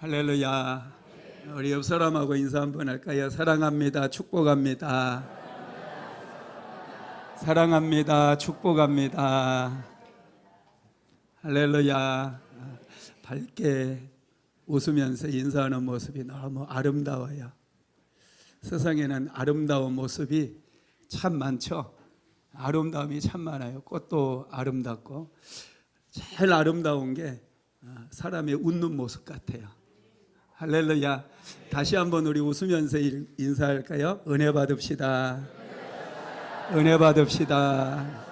할렐루야. 우리 옆 사람하고 인사 한번 할까요? 사랑합니다. 축복합니다. 사랑합니다. 축복합니다. 할렐루야. 밝게 웃으면서 인사하는 모습이 너무 아름다워요. 세상에는 아름다운 모습이 참 많죠. 아름다움이 참 많아요. 꽃도 아름답고 제일 아름다운 게 사람의 웃는 모습 같아요. 할렐루야. 다시 한번 우리 웃으면서 인사할까요? 은혜 받읍시다. 은혜 받읍시다.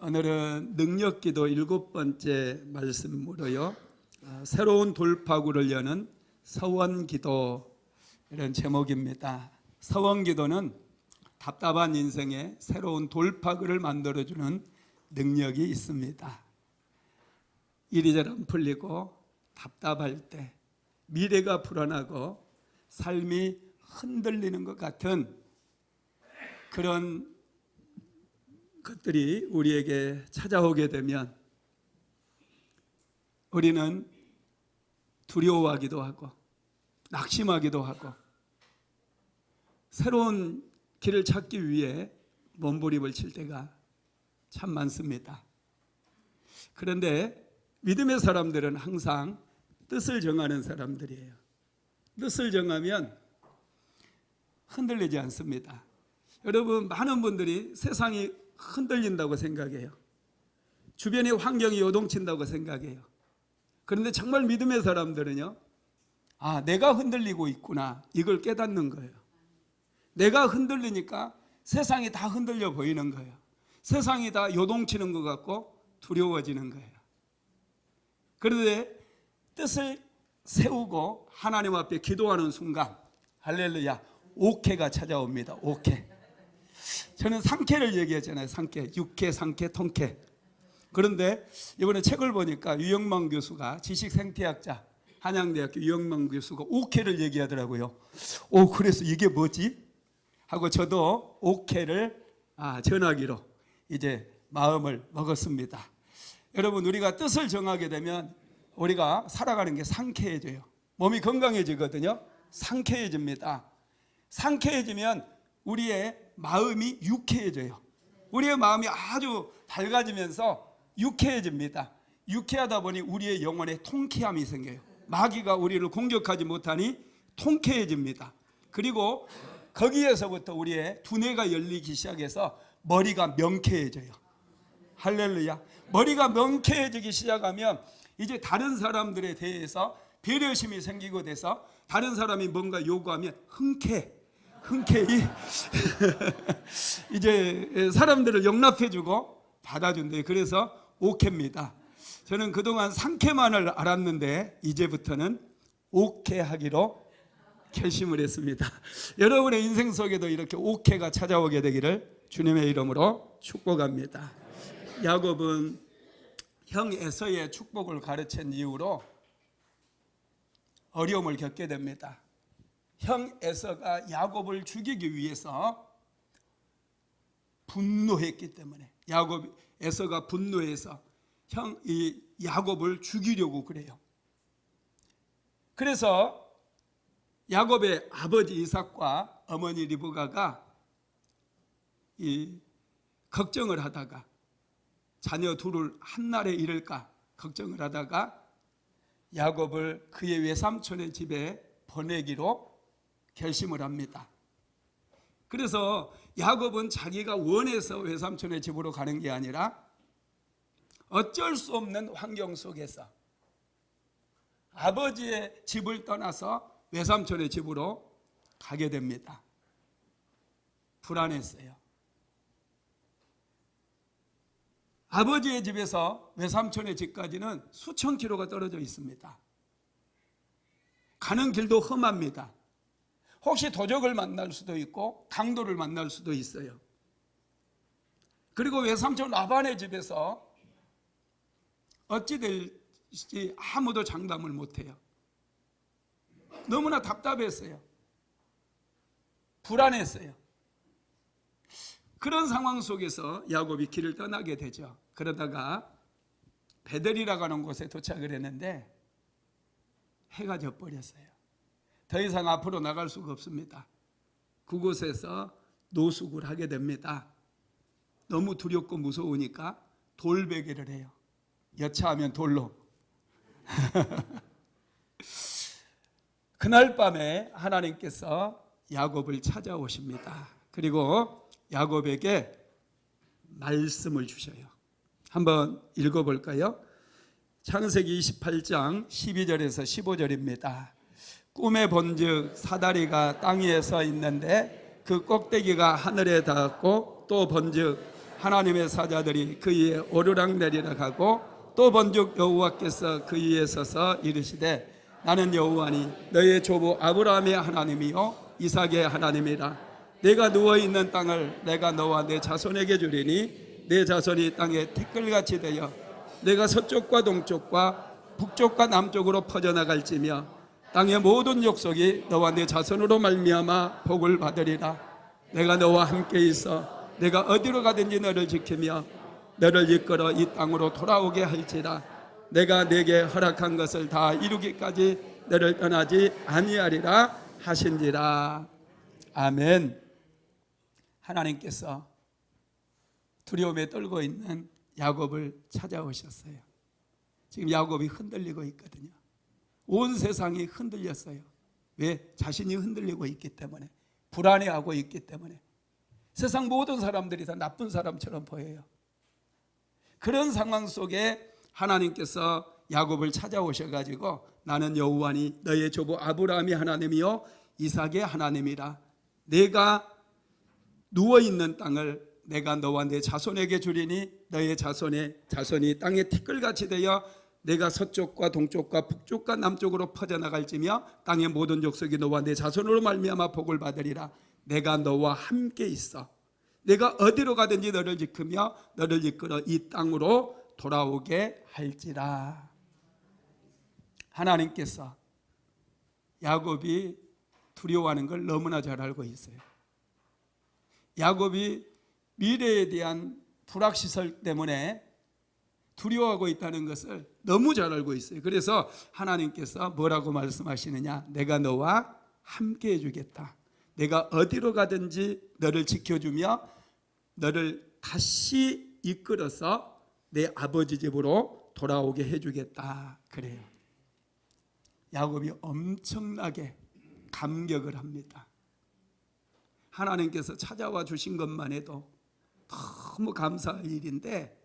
오늘은 능력기도 7번째 말씀으로요, 새로운 돌파구를 여는 서원기도, 이런 제목입니다. 서원기도는 답답한 인생에 새로운 돌파구를 만들어주는 능력이 있습니다. 일이 잘 안 풀리고 답답할 때, 미래가 불안하고 삶이 흔들리는 것 같은 그런 것들이 우리에게 찾아오게 되면 우리는 두려워하기도 하고 낙심하기도 하고 새로운 길을 찾기 위해 몸부림을 칠 때가 참 많습니다. 그런데 믿음의 사람들은 항상 뜻을 정하는 사람들이에요. 뜻을 정하면 흔들리지 않습니다. 여러분, 많은 분들이 세상이 흔들린다고 생각해요. 주변의 환경이 요동친다고 생각해요. 그런데 정말 믿음의 사람들은요, 내가 흔들리고 있구나, 이걸 깨닫는 거예요. 내가 흔들리니까 세상이 다 흔들려 보이는 거예요. 세상이 다 요동치는 것 같고 두려워지는 거예요. 그런데 뜻을 세우고 하나님 앞에 기도하는 순간, 할렐루야, 오케가 찾아옵니다. 오케. 저는 상쾌를 얘기했잖아요. 상쾌, 육쾌, 상쾌, 통쾌. 그런데 이번에 책을 보니까 유영만 교수가, 지식생태학자, 한양대학교 유영만 교수가 오케를 얘기하더라고요. 그래서 이게 뭐지? 하고 저도 오케를 전하기로 이제 마음을 먹었습니다. 여러분, 우리가 뜻을 정하게 되면 우리가 살아가는 게 상쾌해져요. 몸이 건강해지거든요. 상쾌해집니다. 상쾌해지면 우리의 마음이 유쾌해져요. 우리의 마음이 아주 밝아지면서 유쾌해집니다. 유쾌하다 보니 우리의 영혼에 통쾌함이 생겨요. 마귀가 우리를 공격하지 못하니 통쾌해집니다. 그리고 거기에서부터 우리의 두뇌가 열리기 시작해서 머리가 명쾌해져요. 할렐루야. 머리가 명쾌해지기 시작하면 이제 다른 사람들에 대해서 배려심이 생기고 돼서 다른 사람이 뭔가 요구하면 흔쾌히 이제 사람들을 용납해주고 받아준대요. 그래서 오케입니다. 저는 그동안 상쾌만을 알았는데 이제부터는 오케하기로 결심을 했습니다. 여러분의 인생 속에도 이렇게 오케가 찾아오게 되기를 주님의 이름으로 축복합니다. 야곱은 형 에서의 축복을 가르친 이후로 어려움을 겪게 됩니다. 형 에서가 야곱을 죽이기 위해서 분노했기 때문에, 에서가 분노해서 이 야곱을 죽이려고 그래요. 그래서 야곱의 아버지 이삭과 어머니 리브가가 걱정을 하다가 자녀 둘을 한날에 잃을까 걱정을 하다가 야곱을 그의 외삼촌의 집에 보내기로 결심을 합니다. 그래서 야곱은 자기가 원해서 외삼촌의 집으로 가는 게 아니라 어쩔 수 없는 환경 속에서 아버지의 집을 떠나서 외삼촌의 집으로 가게 됩니다. 불안했어요. 아버지의 집에서 외삼촌의 집까지는 수천 킬로가 떨어져 있습니다. 가는 길도 험합니다. 혹시 도적을 만날 수도 있고 강도를 만날 수도 있어요. 그리고 외삼촌 라반의 집에서 어찌 될지 아무도 장담을 못해요. 너무나 답답했어요. 불안했어요. 그런 상황 속에서 야곱이 길을 떠나게 되죠. 그러다가 베델이라고 하는 곳에 도착을 했는데 해가 져버렸어요. 더 이상 앞으로 나갈 수가 없습니다. 그곳에서 노숙을 하게 됩니다. 너무 두렵고 무서우니까 돌베개를 해요. 여차하면 돌로. 그날 밤에 하나님께서 야곱을 찾아오십니다. 그리고 야곱에게 말씀을 주셔요. 한번 읽어볼까요? 창세기 28장 12절에서 15절입니다. 꿈에 본즉 사다리가 땅 위에 서 있는데 그 꼭대기가 하늘에 닿았고, 또 본즉 하나님의 사자들이 그 위에 오르락내리락 하고, 또 본즉 여호와께서 그 위에 서서 이르시되 나는 여호와니 너의 조부 아브라함의 하나님이요 이삭의 하나님이라. 내가 누워있는 땅을 내가 너와 내 자손에게 주리니 내 자손이 땅에 티끌같이 되어 내가 서쪽과 동쪽과 북쪽과 남쪽으로 퍼져나갈지며 땅의 모든 족속이 너와 내 자손으로 말미암아 복을 받으리라. 내가 너와 함께 있어 내가 어디로 가든지 너를 지키며 너를 이끌어 이 땅으로 돌아오게 할지라. 내가 네게 허락한 것을 다 이루기까지 너를 떠나지 아니하리라 하신지라. 아멘. 하나님께서 두려움에 떨고 있는 야곱을 찾아오셨어요. 지금 야곱이 흔들리고 있거든요. 온 세상이 흔들렸어요. 왜? 자신이 흔들리고 있기 때문에, 불안해하고 있기 때문에. 세상 모든 사람들이 다 나쁜 사람처럼 보여요. 그런 상황 속에 하나님께서 야곱을 찾아오셔가지고 나는 여호와니 너의 조부 아브라함이 하나님이요 이삭의 하나님이라. 내가 누워있는 땅을 내가 너와 내 자손에게 주리니 너의 자손이 땅에 티끌같이 되어 내가 서쪽과 동쪽과 북쪽과 남쪽으로 퍼져나갈지며 땅의 모든 족속이 너와 내 자손으로 말미암아 복을 받으리라. 내가 너와 함께 있어 내가 어디로 가든지 너를 지키며 너를 이끌어 이 땅으로 돌아오게 할지라. 하나님께서 야곱이 두려워하는 걸 너무나 잘 알고 있어요. 야곱이 미래에 대한 불확실성 때문에 두려워하고 있다는 것을 너무 잘 알고 있어요. 그래서 하나님께서 뭐라고 말씀하시느냐? 내가 너와 함께 해주겠다. 내가 어디로 가든지 너를 지켜주며 너를 다시 이끌어서 내 아버지 집으로 돌아오게 해주겠다. 그래요. 야곱이 엄청나게 감격을 합니다. 하나님께서 찾아와 주신 것만 해도 너무 감사할 일인데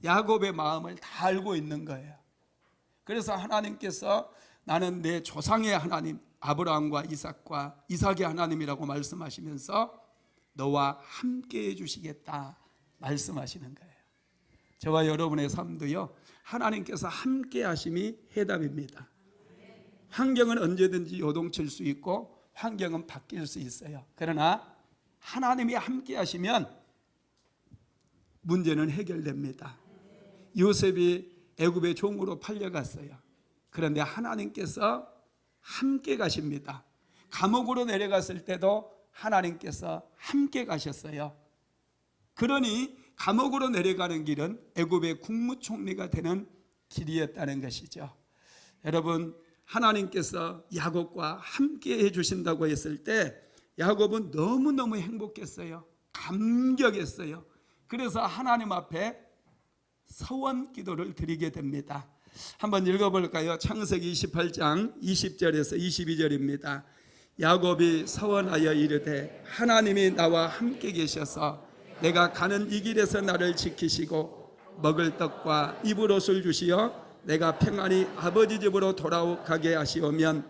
야곱의 마음을 다 알고 있는 거예요. 그래서 하나님께서 나는 내 조상의 하나님 아브라함과 이삭의 하나님이라고 말씀하시면서 너와 함께 해주시겠다 말씀하시는 거예요. 저와 여러분의 삶도요, 하나님께서 함께 하심이 해답입니다. 환경은 언제든지 요동칠 수 있고 환경은 바뀔 수 있어요. 그러나 하나님이 함께 하시면 문제는 해결됩니다. 요셉이 애굽의 종으로 팔려갔어요. 그런데 하나님께서 함께 가십니다. 감옥으로 내려갔을 때도 하나님께서 함께 가셨어요. 그러니 감옥으로 내려가는 길은 애굽의 국무총리가 되는 길이었다는 것이죠. 여러분, 하나님께서 야곱과 함께 해주신다고 했을 때 야곱은 너무너무 행복했어요. 감격했어요. 그래서 하나님 앞에 서원 기도를 드리게 됩니다. 한번 읽어볼까요? 창세기 28장 20절에서 22절입니다. 야곱이 서원하여 이르되 하나님이 나와 함께 계셔서 내가 가는 이 길에서 나를 지키시고 먹을 떡과 입을 옷을 주시어 내가 평안히 아버지 집으로 돌아가게 하시오면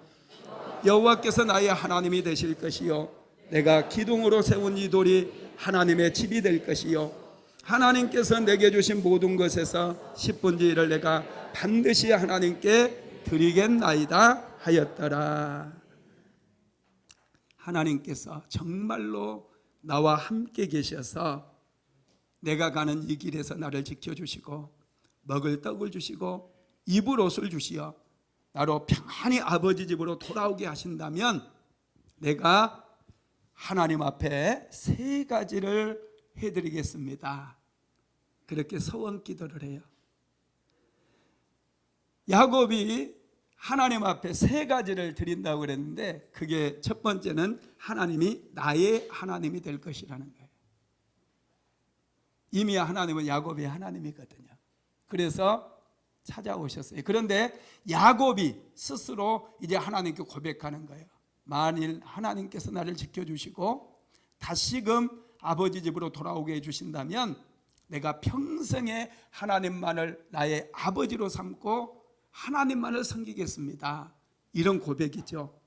여호와께서 나의 하나님이 되실 것이요 내가 기둥으로 세운 이 돌이 하나님의 집이 될 것이요 하나님께서 내게 주신 모든 것에서 10분의 1을 내가 반드시 하나님께 드리겠나이다 하였더라. 하나님께서 정말로 나와 함께 계셔서 내가 가는 이 길에서 나를 지켜주시고 먹을 떡을 주시고 입을 옷을 주시어 나로 평안히 아버지 집으로 돌아오게 하신다면 내가 하나님 앞에 3가지를 해드리겠습니다. 그렇게 서원 기도를 해요. 야곱이 하나님 앞에 세 가지를 드린다고 그랬는데 그게 첫 번째는 하나님이 나의 하나님이 될 것이라는 거예요. 이미 하나님은 야곱의 하나님이거든요. 그래서 찾아오셨어요. 그런데 야곱이 스스로 이제 하나님께 고백하는 거예요. 만일 하나님께서 나를 지켜주시고 다시금 아버지 집으로 돌아오게 해주신다면 내가 평생에 하나님만을 나의 아버지로 삼고 하나님만을 섬기겠습니다. 이런 고백이죠.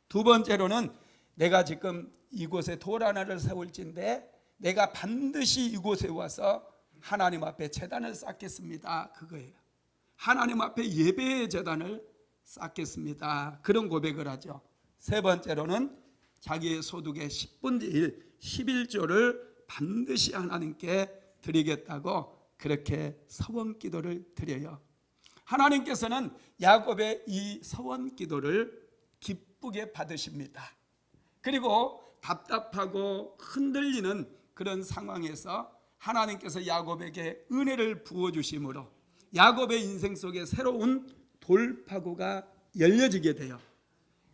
두 번째로는 내가 지금 이곳에 돌 하나를 세울진데 내가 반드시 이곳에 와서 하나님 앞에 제단을 쌓겠습니다. 그거예요. 하나님 앞에 예배의 제단을 쌓겠습니다. 그런 고백을 하죠. 세 번째로는 자기의 소득의 10분의 1, 11조를 반드시 하나님께 드리겠다고 그렇게 서원기도를 드려요. 하나님께서는 야곱의 이 서원기도를 기쁘게 받으십니다. 그리고 답답하고 흔들리는 그런 상황에서 하나님께서 야곱에게 은혜를 부어주심으로 야곱의 인생 속에 새로운 돌파구가 열려지게 돼요.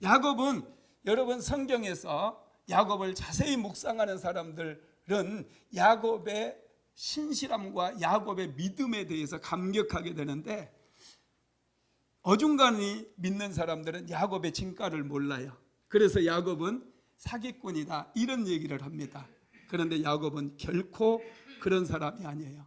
야곱은 여러분 성경에서 야곱을 자세히 묵상하는 사람들은 야곱의 신실함과 야곱의 믿음에 대해서 감격하게 되는데 어중간히 믿는 사람들은 야곱의 진가를 몰라요. 그래서 야곱은 사기꾼이다 이런 얘기를 합니다. 그런데 야곱은 결코 그런 사람이 아니에요.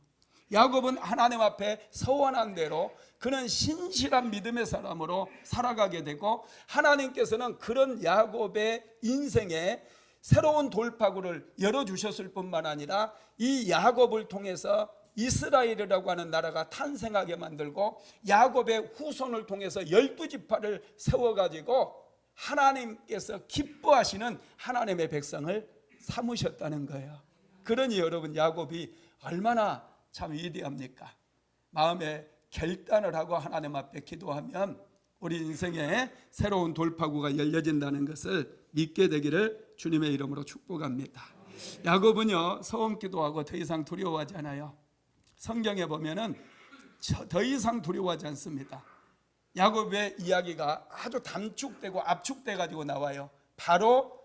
야곱은 하나님 앞에 서원한 대로 그는 신실한 믿음의 사람으로 살아가게 되고 하나님께서는 그런 야곱의 인생에 새로운 돌파구를 열어주셨을 뿐만 아니라 이 야곱을 통해서 이스라엘이라고 하는 나라가 탄생하게 만들고 야곱의 후손을 통해서 12지파를 세워가지고 하나님께서 기뻐하시는 하나님의 백성을 삼으셨다는 거예요. 그러니 여러분 야곱이 얼마나 참 위대합니까? 마음에 결단을 하고 하나님 앞에 기도하면 우리 인생에 새로운 돌파구가 열려진다는 것을 믿게 되기를 주님의 이름으로 축복합니다. 야곱은요 서원기도하고 더 이상 두려워하지 않아요. 성경에 보면은 더 이상 두려워하지 않습니다. 야곱의 이야기가 아주 단축되고 압축돼 가지고 나와요. 바로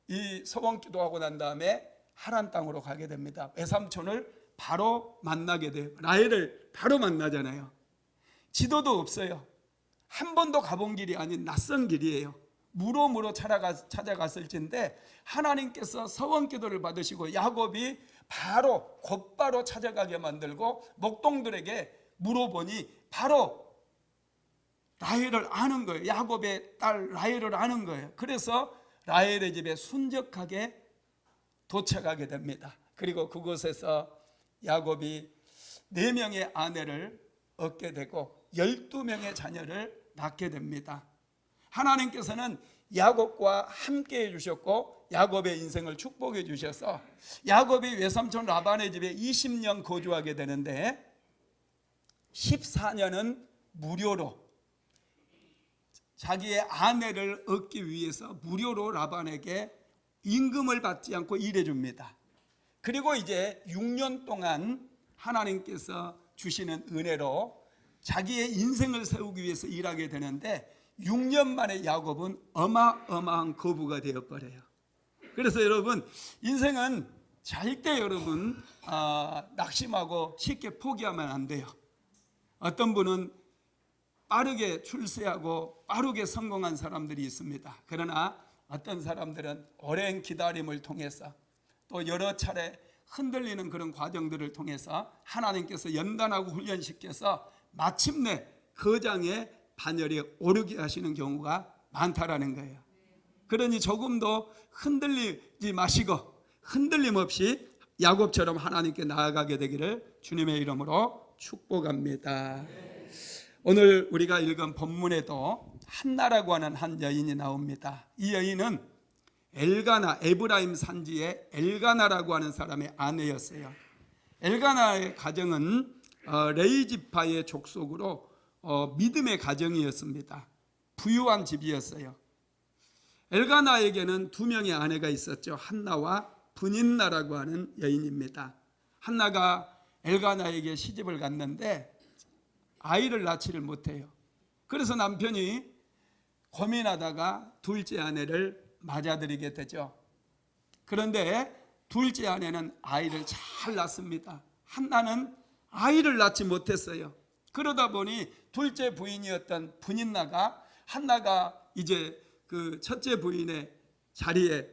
이 서원기도하고 난 다음에 하란 땅으로 가게 됩니다. 외삼촌을 바로 만나게 돼요. 라헬을 바로 만나잖아요. 지도도 없어요. 한 번도 가본 길이 아닌 낯선 길이에요. 무로무로 찾아갔을진데 하나님께서 서원기도를 받으시고 야곱이 바로 곧바로 찾아가게 만들고 목동들에게 물어보니 바로 라헬을 아는 거예요. 야곱의 딸 라헬을 아는 거예요. 그래서 라헬의 집에 순적하게 도착하게 됩니다. 그리고 그곳에서 야곱이 4명의 아내를 얻게 되고 12명의 자녀를 낳게 됩니다. 하나님께서는 야곱과 함께 해주셨고 야곱의 인생을 축복해 주셔서 야곱이 외삼촌 라반의 집에 20년 거주하게 되는데 14년은 무료로 자기의 아내를 얻기 위해서 무료로 라반에게 임금을 받지 않고 일해줍니다. 그리고 이제 6년 동안 하나님께서 주시는 은혜로 자기의 인생을 세우기 위해서 일하게 되는데 6년 만에 야곱은 어마어마한 거부가 되어버려요. 그래서 여러분 인생은 절대 여러분 낙심하고 쉽게 포기하면 안 돼요. 어떤 분은 빠르게 출세하고 빠르게 성공한 사람들이 있습니다. 그러나 어떤 사람들은 오랜 기다림을 통해서 또 여러 차례 흔들리는 그런 과정들을 통해서 하나님께서 연단하고 훈련시켜서 마침내 거장의 반열에 오르게 하시는 경우가 많다라는 거예요. 그러니 조금도 흔들리지 마시고 흔들림 없이 야곱처럼 하나님께 나아가게 되기를 주님의 이름으로 축복합니다. 오늘 우리가 읽은 본문에도 한나라고 하는 한 여인이 나옵니다. 이 여인은 엘가나, 에브라임 산지의 엘가나라고 하는 사람의 아내였어요. 엘가나의 가정은 레이지파의 족속으로 믿음의 가정이었습니다. 부유한 집이었어요. 엘가나에게는 2명의 아내가 있었죠. 한나와 브닌나라고 하는 여인입니다. 한나가 엘가나에게 시집을 갔는데 아이를 낳지를 못해요. 그래서 남편이 고민하다가 둘째 아내를 맞아들이게 되죠. 그런데 둘째 아내는 아이를 잘 낳습니다. 한나는 아이를 낳지 못했어요. 그러다 보니 둘째 부인이었던 분인나가 한나가 이제 그 첫째 부인의 자리에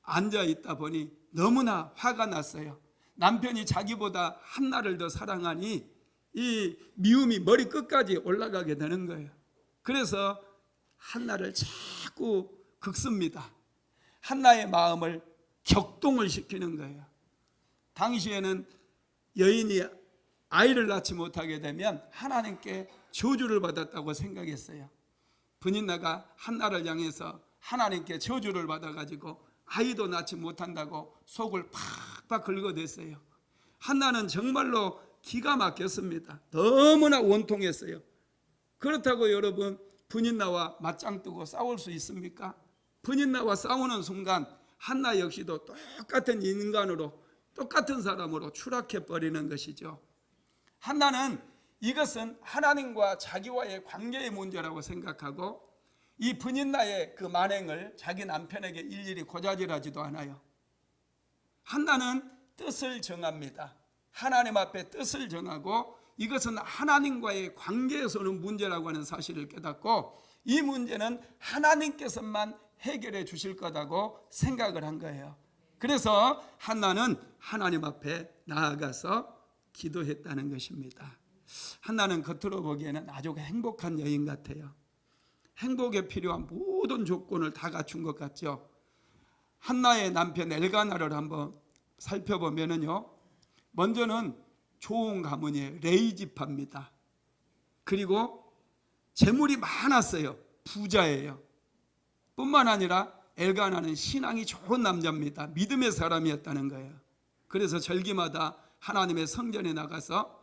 앉아 있다 보니 너무나 화가 났어요. 남편이 자기보다 한나를 더 사랑하니 이 미움이 머리 끝까지 올라가게 되는 거예요. 그래서 한나를 자꾸 긁습니다. 한나의 마음을 격동을 시키는 거예요. 당시에는 여인이 아이를 낳지 못하게 되면 하나님께 저주를 받았다고 생각했어요. 분인나가 한나를 향해서 하나님께 저주를 받아가지고 아이도 낳지 못한다고 속을 팍팍 긁어댔어요. 한나는 정말로 기가 막혔습니다. 너무나 원통했어요. 그렇다고 여러분 분인나와 맞짱 뜨고 싸울 수 있습니까? 분인나와 싸우는 순간 한나 역시도 똑같은 인간으로 똑같은 사람으로 추락해 버리는 것이죠. 한나는 이것은 하나님과 자기와의 관계의 문제라고 생각하고 이 분인나의 그 만행을 자기 남편에게 일일이 고자질하지도 않아요. 한나는 뜻을 정합니다. 하나님 앞에 뜻을 정하고 이것은 하나님과의 관계에서 오는 문제라고 하는 사실을 깨닫고 이 문제는 하나님께서만 해결해 주실 거라고 생각을 한 거예요. 그래서 한나는 하나님 앞에 나아가서 기도했다는 것입니다. 한나는 겉으로 보기에는 아주 행복한 여인 같아요. 행복에 필요한 모든 조건을 다 갖춘 것 같죠. 한나의 남편 엘가나를 한번 살펴보면요, 먼저는 좋은 가문이에요. 레이지파입니다. 그리고 재물이 많았어요. 부자예요. 뿐만 아니라 엘가나는 신앙이 좋은 남자입니다. 믿음의 사람이었다는 거예요. 그래서 절기마다 하나님의 성전에 나가서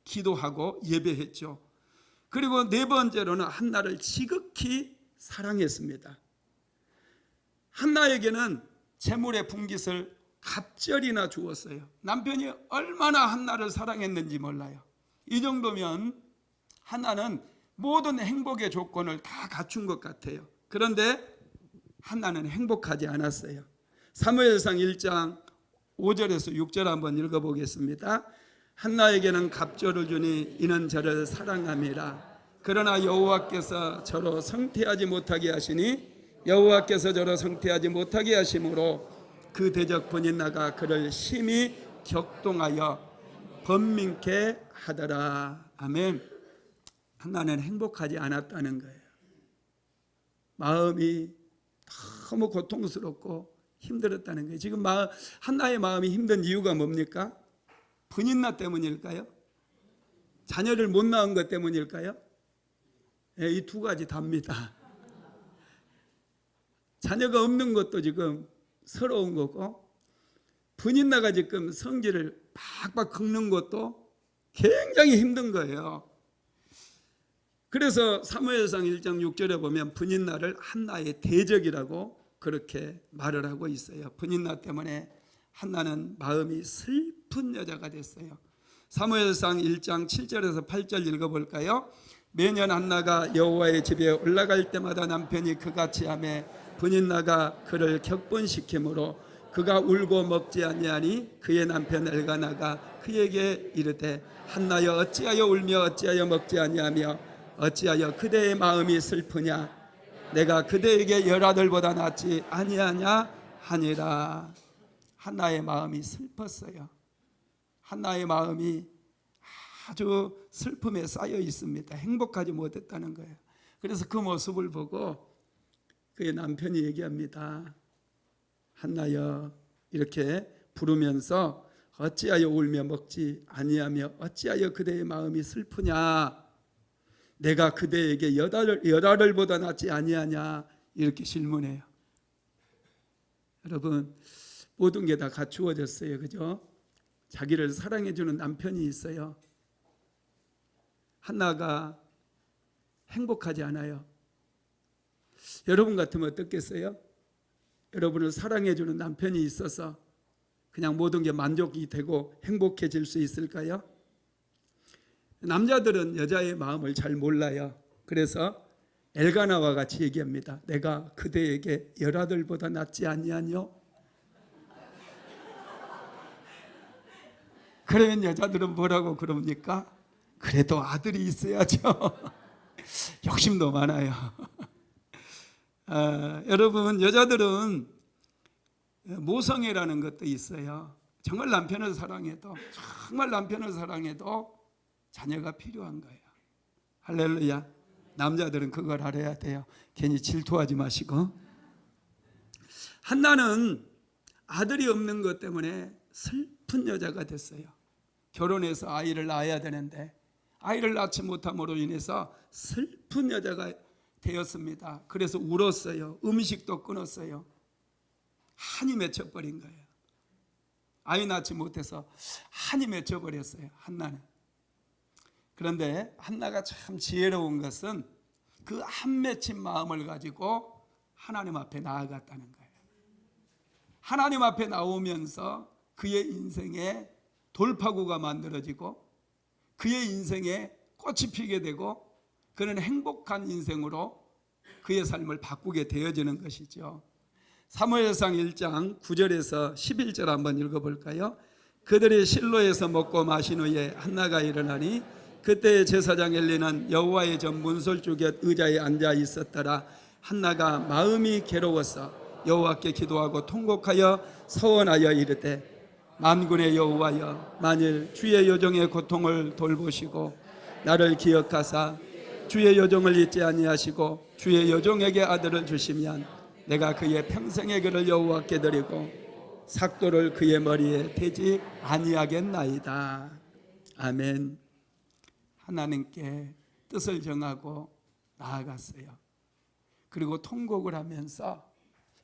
기도하고 예배했죠. 그리고 네 번째로는 한나를 지극히 사랑했습니다. 한나에게는 재물의 분깃을 갑절이나 주었어요. 남편이 얼마나 한나를 사랑했는지 몰라요. 이 정도면 한나는 모든 행복의 조건을 다 갖춘 것 같아요. 그런데 한나는 행복하지 않았어요. 사무엘상 1장 5절에서 6절 한번 읽어보겠습니다. 한나에게는 갑절을 주니 이는 저를 사랑함이라. 그러나 여호와께서 저로 성태하지 못하게 하시니 여호와께서 저로 성태하지 못하게 하심으로 그 대적 분인나가 그를 심히 격동하여 번민케 하더라. 아멘. 한나는 행복하지 않았다는 거예요. 마음이 너무 고통스럽고 힘들었다는 거예요. 지금 한나의 마음이 힘든 이유가 뭡니까? 분인나 때문일까요? 자녀를 못 낳은 것 때문일까요? 네, 이 두 가지 답니다. 자녀가 없는 것도 지금 서러운 거고, 분인나가 지금 성질을 팍팍 긁는 것도 굉장히 힘든 거예요. 그래서 사무엘상 1장 6절에 보면 분인나를 한나의 대적이라고 그렇게 말을 하고 있어요. 분인나 때문에 한나는 마음이 슬픈 여자가 됐어요. 사무엘상 1장 7절에서 8절 읽어볼까요? 매년 한나가 여호와의 집에 올라갈 때마다 남편이 그같이 하며 분인나가 그를 격분시키므로 그가 울고 먹지 아니하니 그의 남편 엘가나가 그에게 이르되 한나여 어찌하여 울며 어찌하여 먹지 아니하며 어찌하여 그대의 마음이 슬프냐 내가 그대에게 열아들보다 낫지 아니하냐 하니라. 한나의 마음이 슬펐어요. 한나의 마음이 아주 슬픔에 쌓여 있습니다. 행복하지 못했다는 거예요. 그래서 그 모습을 보고 그의 남편이 얘기합니다. 한나여, 이렇게 부르면서 어찌하여 울며 먹지 아니하며 어찌하여 그대의 마음이 슬프냐 내가 그대에게 열아들보다 낫지 아니하냐 이렇게 질문해요. 여러분, 모든 게 다 갖추어졌어요. 그죠? 자기를 사랑해주는 남편이 있어요. 한나가 행복하지 않아요. 여러분 같으면 어떻겠어요? 여러분을 사랑해주는 남편이 있어서 그냥 모든 게 만족이 되고 행복해질 수 있을까요? 남자들은 여자의 마음을 잘 몰라요. 그래서 엘가나와 같이 얘기합니다. 내가 그대에게 열아들보다 낫지 아니하뇨? 그러면 여자들은 뭐라고 그럽니까? 그래도 아들이 있어야죠. 욕심도 많아요. 여러분, 여자들은 모성애라는 것도 있어요. 정말 남편을 사랑해도 자녀가 필요한 거예요. 할렐루야. 남자들은 그걸 알아야 돼요. 괜히 질투하지 마시고. 한나는 아들이 없는 것 때문에 슬픈 여자가 됐어요. 결혼해서 아이를 낳아야 되는데 아이를 낳지 못함으로 인해서 슬픈 여자가 되었습니다. 그래서 울었어요. 음식도 끊었어요. 한이 맺혀버린 거예요. 아이 낳지 못해서 한이 맺혀버렸어요. 한나는. 그런데 한나가 참 지혜로운 것은 그 한 맺힌 마음을 가지고 하나님 앞에 나아갔다는 거예요. 하나님 앞에 나오면서 그의 인생에 돌파구가 만들어지고 그의 인생에 꽃이 피게 되고 그는 행복한 인생으로 그의 삶을 바꾸게 되어지는 것이죠. 사무엘상 1장 9절에서 11절 한번 읽어볼까요? 그들이 실로에서 먹고 마신 후에 한나가 일어나니 그때 제사장 엘리는 여호와의 전 문설주 곁 의자에 앉아 있었더라. 한나가 마음이 괴로워서 여호와께 기도하고 통곡하여 서원하여 이르되 만군의 여호와여, 만일 주의 여종의 고통을 돌보시고 나를 기억하사 주의 여종을 잊지 아니하시고 주의 여종에게 아들을 주시면 내가 그의 평생의 글을 여호와께 드리고 삭도를 그의 머리에 대지 아니하겠나이다. 아멘. 하나님께 뜻을 정하고 나아갔어요. 그리고 통곡을 하면서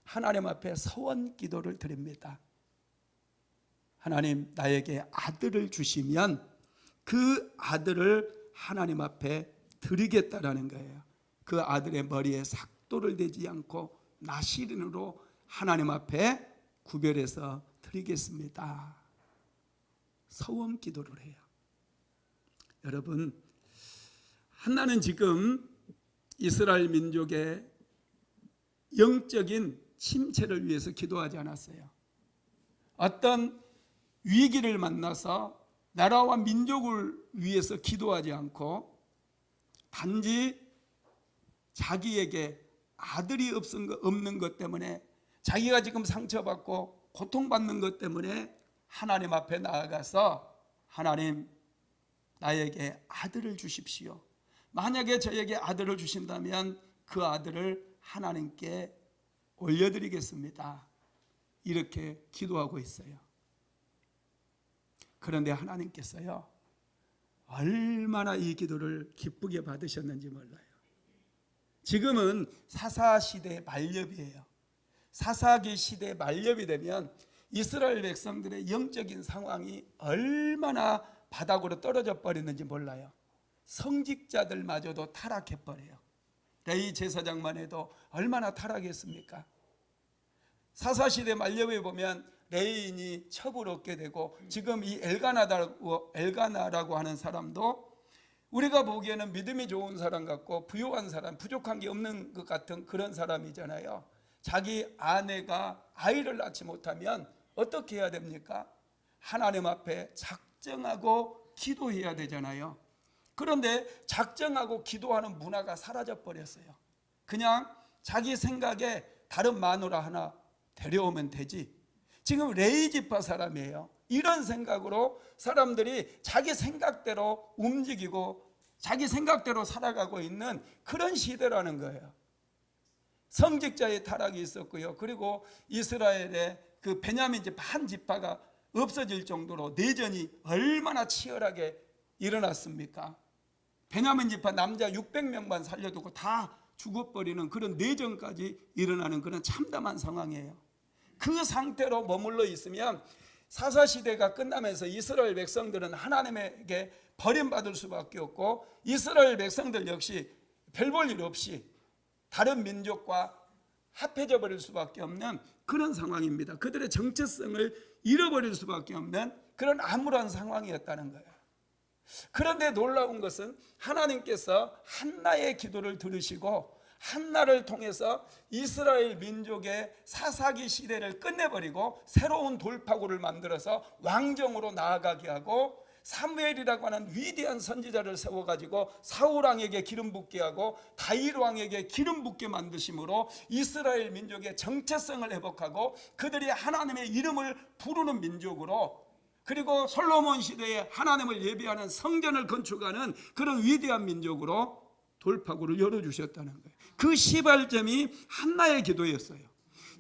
하나님 앞에 서원 기도를 드립니다. 하나님, 나에게 아들을 주시면 그 아들을 하나님 앞에 드리겠다라는 거예요. 그 아들의 머리에 삭도를 대지 않고 나시린으로 하나님 앞에 구별해서 드리겠습니다. 서원 기도를 해요. 여러분, 한나는 지금 이스라엘 민족의 영적인 침체를 위해서 기도하지 않았어요. 어떤 위기를 만나서 나라와 민족을 위해서 기도하지 않고 단지 자기에게 아들이 없는 것 때문에 자기가 지금 상처받고 고통받는 것 때문에 하나님 앞에 나아가서 하나님, 나에게 아들을 주십시오. 만약에 저에게 아들을 주신다면 그 아들을 하나님께 올려드리겠습니다. 이렇게 기도하고 있어요. 그런데 하나님께서요, 얼마나 이 기도를 기쁘게 받으셨는지 몰라요. 지금은 사사시대 만렵이에요. 사사기 시대 만렵이 되면 이스라엘 백성들의 영적인 상황이 얼마나 바닥으로 떨어져 버리는지 몰라요. 성직자들마저도 타락해버려요. 레위 제사장만 해도 얼마나 타락했습니까? 사사시대 만렵에 보면 레위인이 첩을 얻게 되고, 지금 이 엘가나라고 하는 사람도 우리가 보기에는 믿음이 좋은 사람 같고 부유한 사람, 부족한 게 없는 것 같은 그런 사람이잖아요. 자기 아내가 아이를 낳지 못하면 어떻게 해야 됩니까? 하나님 앞에 작정하고 기도해야 되잖아요. 그런데 작정하고 기도하는 문화가 사라져 버렸어요. 그냥 자기 생각에 다른 마누라 하나 데려오면 되지. 지금 레위 지파 사람이에요. 이런 생각으로 사람들이 자기 생각대로 움직이고 자기 생각대로 살아가고 있는 그런 시대라는 거예요. 성직자의 타락이 있었고요. 그리고 이스라엘의 그 베냐민 지파 한 지파가 없어질 정도로 내전이 얼마나 치열하게 일어났습니까? 베냐민 지파 남자 600명만 살려두고 다 죽어버리는 그런 내전까지 일어나는 그런 참담한 상황이에요. 그 상태로 머물러 있으면 사사시대가 끝나면서 이스라엘 백성들은 하나님에게 버림받을 수밖에 없고, 이스라엘 백성들 역시 별 볼 일 없이 다른 민족과 합해져 버릴 수밖에 없는 그런 상황입니다. 그들의 정체성을 잃어버릴 수밖에 없는 그런 암울한 상황이었다는 거예요. 그런데 놀라운 것은 하나님께서 한나의 기도를 들으시고 한나를 통해서 이스라엘 민족의 사사기 시대를 끝내버리고 새로운 돌파구를 만들어서 왕정으로 나아가게 하고 사무엘이라고 하는 위대한 선지자를 세워가지고 사울 왕에게 기름 붓게 하고 다윗 왕에게 기름 붓게 만드심으로 이스라엘 민족의 정체성을 회복하고 그들이 하나님의 이름을 부르는 민족으로, 그리고 솔로몬 시대에 하나님을 예배하는 성전을 건축하는 그런 위대한 민족으로 돌파구를 열어주셨다는 거예요. 그 시발점이 한나의 기도였어요.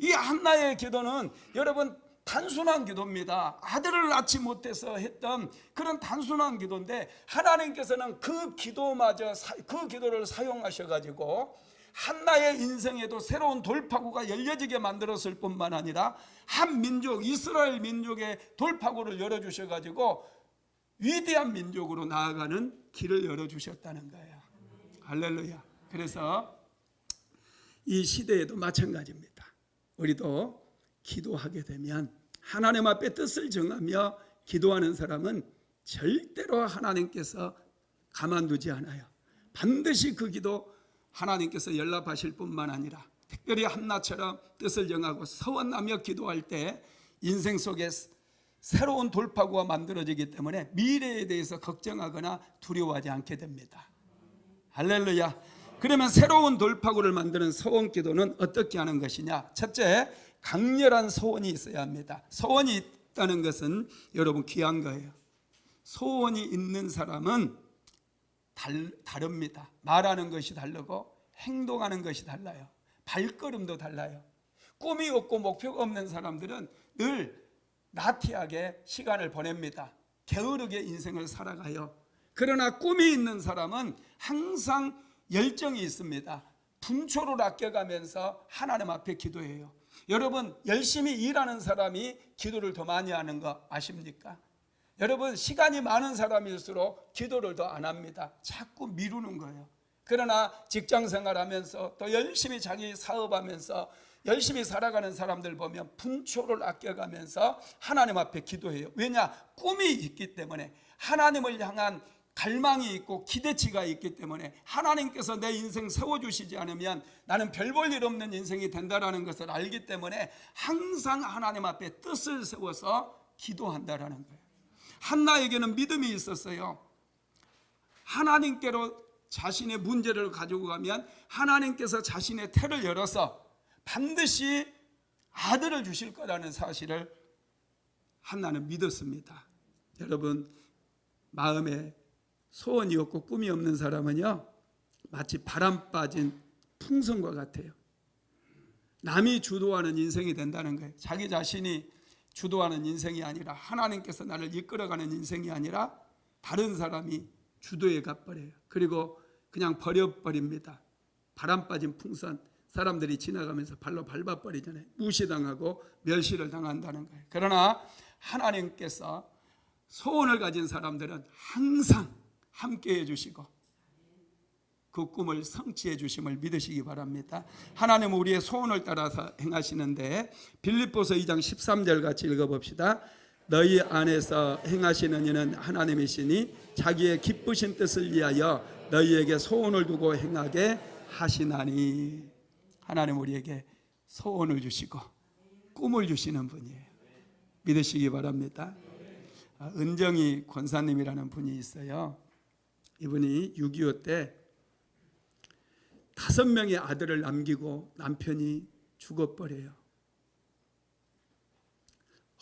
이 한나의 기도는 여러분 단순한 기도입니다. 아들을 낳지 못해서 했던 그런 단순한 기도인데 하나님께서는 그 기도를 사용하셔가지고 한나의 인생에도 새로운 돌파구가 열려지게 만들었을 뿐만 아니라 한 민족, 이스라엘 민족의 돌파구를 열어주셔가지고 위대한 민족으로 나아가는 길을 열어주셨다는 거예요. 할렐루야. 그래서 이 시대에도 마찬가지입니다. 우리도 기도하게 되면 하나님 앞에 뜻을 정하며 기도하는 사람은 절대로 하나님께서 가만두지 않아요. 반드시 그 기도 하나님께서 연락하실 뿐만 아니라 특별히 한나처럼 뜻을 정하고 서원하며 기도할 때 인생 속에 새로운 돌파구가 만들어지기 때문에 미래에 대해서 걱정하거나 두려워하지 않게 됩니다. 할렐루야. 그러면 새로운 돌파구를 만드는 소원 기도는 어떻게 하는 것이냐? 첫째, 강렬한 소원이 있어야 합니다. 소원이 있다는 것은 여러분 귀한 거예요. 소원이 있는 사람은 다릅니다. 말하는 것이 다르고 행동하는 것이 달라요. 발걸음도 달라요. 꿈이 없고 목표가 없는 사람들은 늘 나태하게 시간을 보냅니다. 게으르게 인생을 살아가요. 그러나 꿈이 있는 사람은 항상 열정이 있습니다. 분초를 아껴가면서 하나님 앞에 기도해요. 여러분 열심히 일하는 사람이 기도를 더 많이 하는 거 아십니까? 여러분 시간이 많은 사람일수록 기도를 더 안 합니다. 자꾸 미루는 거예요. 그러나 직장 생활하면서 또 열심히 자기 사업하면서 열심히 살아가는 사람들 보면 분초를 아껴가면서 하나님 앞에 기도해요. 왜냐? 꿈이 있기 때문에, 하나님을 향한 갈망이 있고 기대치가 있기 때문에, 하나님께서 내 인생 세워주시지 않으면 나는 별 볼 일 없는 인생이 된다는 것을 알기 때문에 항상 하나님 앞에 뜻을 세워서 기도한다는 거예요. 한나에게는 믿음이 있었어요. 하나님께로 자신의 문제를 가지고 가면 하나님께서 자신의 태를 열어서 반드시 아들을 주실 거라는 사실을 한나는 믿었습니다. 여러분 마음에 소원이 없고 꿈이 없는 사람은요 마치 바람 빠진 풍선과 같아요. 남이 주도하는 인생이 된다는 거예요. 자기 자신이 주도하는 인생이 아니라, 하나님께서 나를 이끌어가는 인생이 아니라 다른 사람이 주도해 가버려요. 그리고 그냥 버려버립니다. 바람 빠진 풍선, 사람들이 지나가면서 발로 밟아버리잖아요. 무시당하고 멸시를 당한다는 거예요. 그러나 하나님께서 소원을 가진 사람들은 항상 함께해 주시고 그 꿈을 성취해 주심을 믿으시기 바랍니다. 하나님은 우리의 소원을 따라서 행하시는데, 빌립보서 2장 13절 같이 읽어봅시다. 너희 안에서 행하시는 이는 하나님이시니 자기의 기쁘신 뜻을 위하여 너희에게 소원을 두고 행하게 하시나니. 하나님 우리에게 소원을 주시고 꿈을 주시는 분이에요. 믿으시기 바랍니다. 은정이 권사님이라는 분이 있어요. 이분이 6.25 때 5명의 아들을 남기고 남편이 죽어버려요.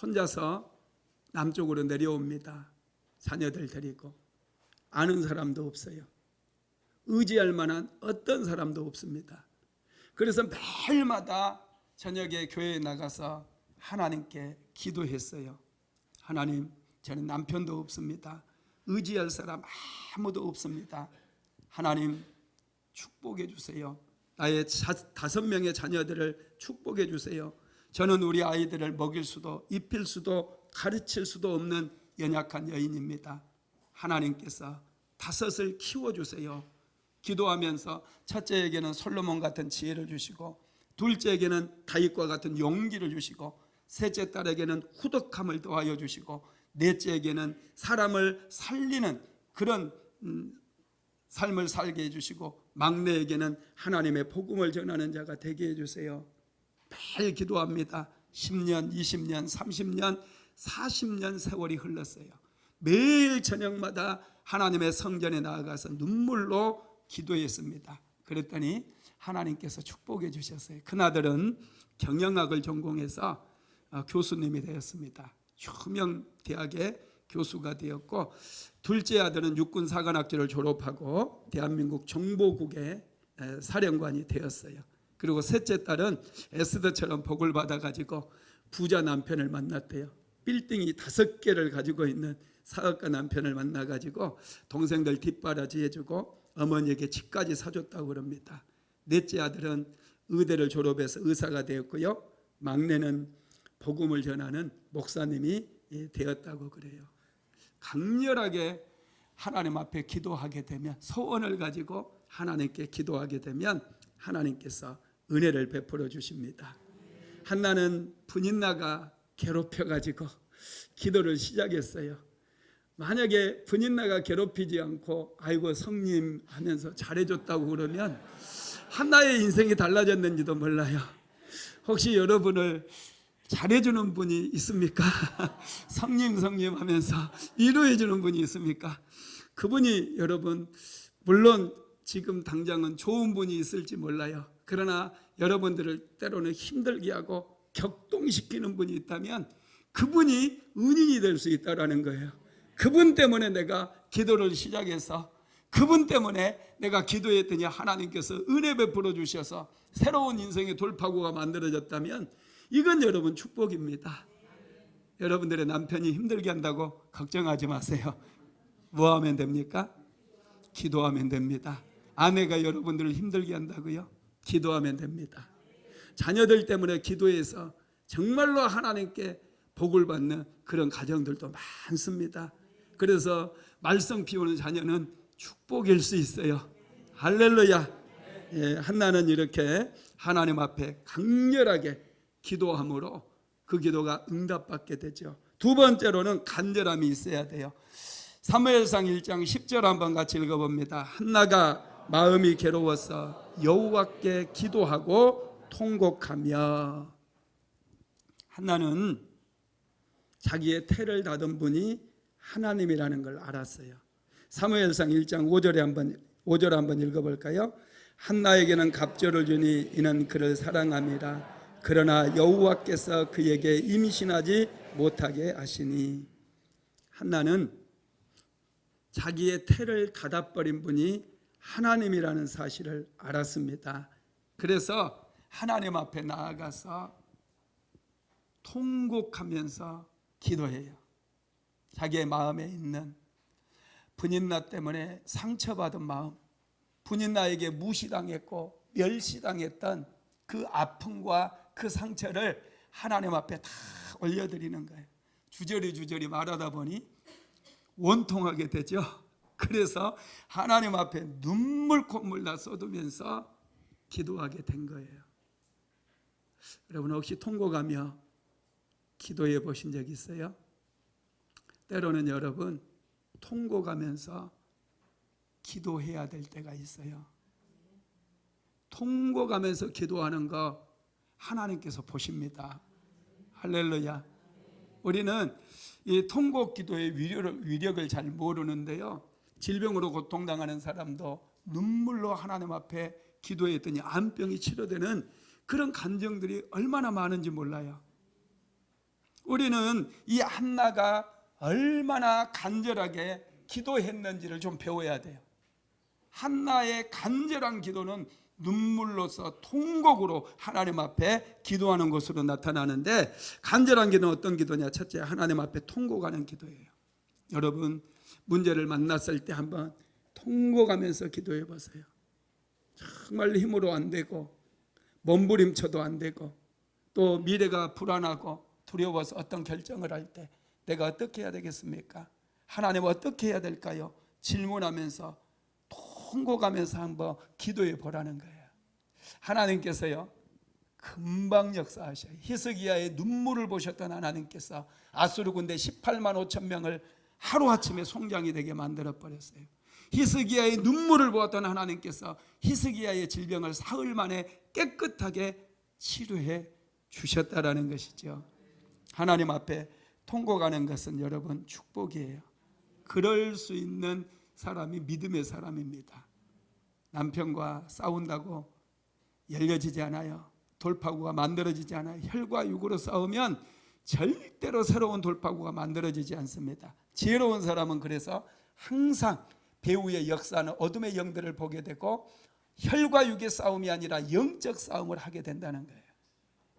혼자서 남쪽으로 내려옵니다. 자녀들 데리고. 아는 사람도 없어요. 의지할 만한 어떤 사람도 없습니다. 그래서 매일마다 저녁에 교회에 나가서 하나님께 기도했어요. 하나님, 저는 남편도 없습니다. 의지할 사람 아무도 없습니다. 하나님 축복해 주세요. 나의 5명의 자녀들을 축복해 주세요. 저는 우리 아이들을 먹일 수도 입힐 수도 가르칠 수도 없는 연약한 여인입니다. 하나님께서 5을 키워주세요. 기도하면서 첫째에게는 솔로몬 같은 지혜를 주시고, 둘째에게는 다윗과 같은 용기를 주시고, 셋째 딸에게는 후덕함을 더하여 주시고, 넷째에게는 사람을 살리는 그런 삶을 살게 해주시고 막내에게는 하나님의 복음을 전하는 자가 되게 해주세요. 매일 기도합니다. 10년, 20년, 30년, 40년 세월이 흘렀어요. 매일 저녁마다 하나님의 성전에 나아가서 눈물로 기도했습니다. 그랬더니 하나님께서 축복해 주셨어요. 큰아들은 경영학을 전공해서 교수님이 되었습니다. 유명 대학의 교수가 되었고, 둘째 아들은 육군사관학교를 졸업하고 대한민국 정보국의 사령관이 되었어요. 그리고 셋째 딸은 에스더처럼 복을 받아가지고 부자 남편을 만났대요. 빌딩이 5개를 가지고 있는 사업가 남편을 만나가지고 동생들 뒷바라지 해주고 어머니에게 집까지 사줬다고 그럽니다. 넷째 아들은 의대를 졸업해서 의사가 되었고요. 막내는 복음을 전하는 목사님이 되었다고 그래요. 강렬하게 하나님 앞에 기도하게 되면, 소원을 가지고 하나님께 기도하게 되면 하나님께서 은혜를 베풀어 주십니다. 한나는 분인나가 괴롭혀가지고 기도를 시작했어요. 만약에 분인나가 괴롭히지 않고 아이고 성님 하면서 잘해줬다고 그러면 한나의 인생이 달라졌는지도 몰라요. 혹시 여러분을 잘해주는 분이 있습니까? 성님 하면서 위로해주는 분이 있습니까? 그분이 여러분, 물론 지금 당장은 좋은 분이 있을지 몰라요. 그러나 여러분들을 때로는 힘들게 하고 격동시키는 분이 있다면 그분이 은인이 될 수 있다는 거예요. 그분 때문에 내가 기도를 시작해서, 그분 때문에 내가 기도했더니 하나님께서 은혜 베풀어 주셔서 새로운 인생의 돌파구가 만들어졌다면 이건 여러분 축복입니다. 여러분들의 남편이 힘들게 한다고 걱정하지 마세요. 뭐 하면 됩니까? 기도하면 됩니다. 아내가 여러분들을 힘들게 한다고요? 기도하면 됩니다. 자녀들 때문에 기도해서 정말로 하나님께 복을 받는 그런 가정들도 많습니다. 그래서 말썽 피우는 자녀는 축복일 수 있어요. 할렐루야. 한나는 이렇게 하나님 앞에 강렬하게 기도함으로 그 기도가 응답받게 되죠. 두 번째로는 간절함이 있어야 돼요. 사무엘상 1장 10절 한번 같이 읽어봅니다. 한나가 마음이 괴로워서 여호와께 기도하고 통곡하며. 한나는 자기의 태를 닫은 분이 하나님이라는 걸 알았어요. 사무엘상 1장 5절 한번 읽어볼까요? 한나에게는 갑절을 주니 이는 그를 사랑함이라. 그러나 여호와께서 그에게 임신하지 못하게 하시니. 한나는 자기의 태를 닫아버린 분이 하나님이라는 사실을 알았습니다. 그래서 하나님 앞에 나아가서 통곡하면서 기도해요. 자기의 마음에 있는 분인나 때문에 상처받은 마음, 분인나에게 무시당했고 멸시당했던 그 아픔과 그 상처를 하나님 앞에 다 올려드리는 거예요. 주저리 말하다 보니 원통하게 되죠. 그래서 하나님 앞에 눈물 콧물 다 쏟으면서 기도하게 된 거예요. 여러분 혹시 통곡하며 기도해 보신 적 있어요? 때로는 여러분 통곡하면서 기도해야 될 때가 있어요. 통곡하면서 기도하는 거 하나님께서 보십니다. 할렐루야. 우리는 이 통곡 기도의 위력을 잘 모르는데요, 질병으로 고통당하는 사람도 눈물로 하나님 앞에 기도했더니 암병이 치료되는 그런 감정들이 얼마나 많은지 몰라요. 우리는 이 한나가 얼마나 간절하게 기도했는지를 좀 배워야 돼요. 한나의 간절한 기도는 눈물로서 통곡으로 하나님 앞에 기도하는 것으로 나타나는데, 간절한 기도는 어떤 기도냐? 첫째, 하나님 앞에 통곡하는 기도예요. 여러분 문제를 만났을 때 한번 통곡하면서 기도해 보세요. 정말 힘으로 안 되고 몸부림쳐도 안 되고 또 미래가 불안하고 두려워서 어떤 결정을 할 때 내가 어떻게 해야 되겠습니까? 하나님 어떻게 해야 될까요? 질문하면서 통곡하면서 한번 기도해 보라는 거예요. 하나님께서요 금방 역사하셔요. 히스기야의 눈물을 보셨던 하나님께서 아수르 군대 18만 5천 명을 하루아침에 송장이 되게 만들어버렸어요. 히스기야의 눈물을 보았던 하나님께서 히스기야의 질병을 사흘 만에 깨끗하게 치료해 주셨다라는 것이죠. 하나님 앞에 통곡하는 것은 여러분 축복이에요. 그럴 수 있는 사람이 믿음의 사람입니다. 남편과 싸운다고 열려지지 않아요. 돌파구가 만들어지지 않아요. 혈과 육으로 싸우면 절대로 새로운 돌파구가 만들어지지 않습니다. 지혜로운 사람은 그래서 항상 배후의 역사는 어둠의 영들을 보게 되고 혈과 육의 싸움이 아니라 영적 싸움을 하게 된다는 거예요.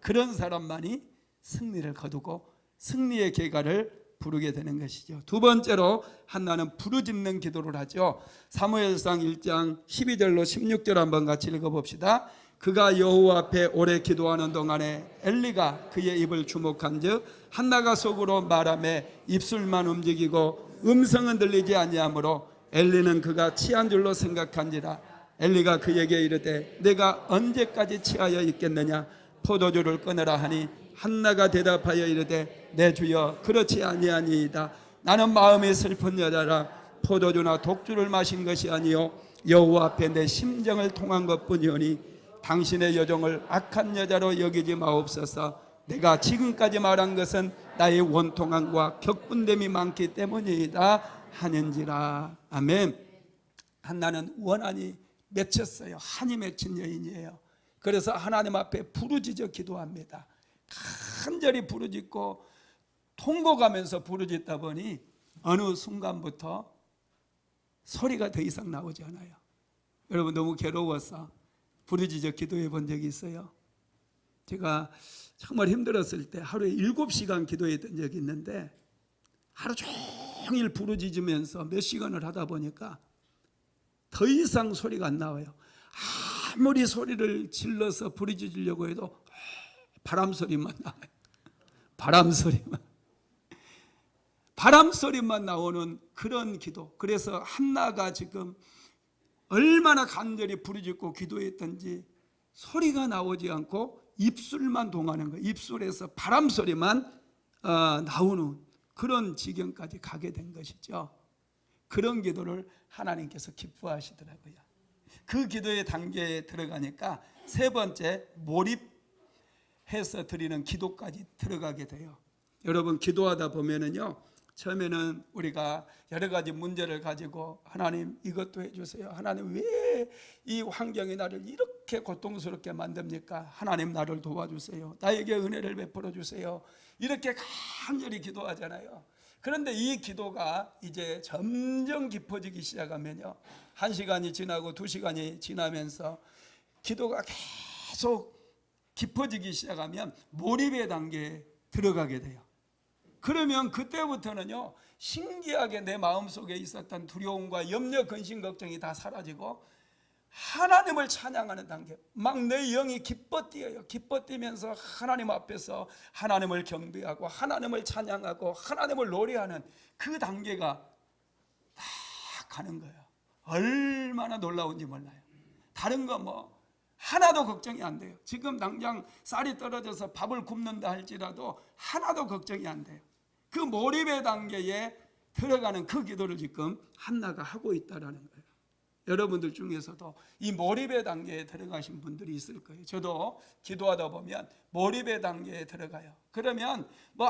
그런 사람만이 승리를 거두고 승리의 계가를 부르게 되는 것이죠. 두 번째로 한나는 부르짖는 기도를 하죠. 사무엘상 1장 12절로 16절 한번 같이 읽어봅시다. 그가 여호와 앞에 오래 기도하는 동안에 엘리가 그의 입을 주목한즉 한나가 속으로 말하며 입술만 움직이고 음성은 들리지 아니하므로 엘리는 그가 취한 줄로 생각한지라. 엘리가 그에게 이르되 내가 언제까지 취하여 있겠느냐 포도주를 끊으라 하니 한나가 대답하여 이르되 내 주여 그렇지 아니하니이다. 나는 마음이 슬픈 여자라 포도주나 독주를 마신 것이 아니요 여호와 앞에 내 심정을 통한 것뿐이오니 당신의 여종을 악한 여자로 여기지 마옵소서. 내가 지금까지 말한 것은 나의 원통함과 격분됨이 많기 때문이다 하는지라. 아멘. 한나는 원한이 맺혔어요. 한이 맺힌 여인이에요. 그래서 하나님 앞에 부르짖어 기도합니다. 간절히 부르짖고 통곡하면서 부르짖다 보니 어느 순간부터 소리가 더 이상 나오지 않아요. 여러분 너무 괴로워서 부르짖어 기도해 본 적이 있어요. 제가 정말 힘들었을 때 하루에 7시간 기도했던 적이 있는데 하루 종일 부르짖으면서 몇 시간을 하다 보니까 더 이상 소리가 안 나와요. 아무리 소리를 질러서 부르짖으려고 해도 바람 소리만 나와요. 바람 소리만 나오는 그런 기도. 그래서 한나가 지금 얼마나 간절히 부르짖고 기도했던지 소리가 나오지 않고 입술만 동하는 거예요. 입술에서 바람 소리만 나오는 그런 지경까지 가게 된 것이죠. 그런 기도를 하나님께서 기뻐하시더라고요. 그 기도의 단계에 들어가니까 세 번째 몰입해서 드리는 기도까지 들어가게 돼요. 여러분 기도하다 보면은요, 처음에는 우리가 여러 가지 문제를 가지고 하나님 이것도 해주세요. 하나님 왜 이 환경이 나를 이렇게 고통스럽게 만듭니까? 하나님 나를 도와주세요. 나에게 은혜를 베풀어 주세요. 이렇게 간절히 기도하잖아요. 그런데 이 기도가 이제 점점 깊어지기 시작하면요, 1시간이 지나고 2시간이 지나면서 기도가 계속 깊어지기 시작하면 몰입의 단계에 들어가게 돼요. 그러면 그때부터는요, 신기하게 내 마음속에 있었던 두려움과 염려, 근심, 걱정이 다 사라지고 하나님을 찬양하는 단계, 막 내 영이 기뻐 뛰어요. 기뻐 뛰면서 하나님 앞에서 하나님을 경배하고 하나님을 찬양하고 하나님을 노래하는 그 단계가 다 가는 거예요. 얼마나 놀라운지 몰라요. 다른 거 뭐 하나도 걱정이 안 돼요. 지금 당장 쌀이 떨어져서 밥을 굽는다 할지라도 하나도 걱정이 안 돼요. 그 몰입의 단계에 들어가는 그 기도를 지금 한나가 하고 있다라는 거예요. 여러분들 중에서도 이 몰입의 단계에 들어가신 분들이 있을 거예요. 저도 기도하다 보면 몰입의 단계에 들어가요. 그러면 뭐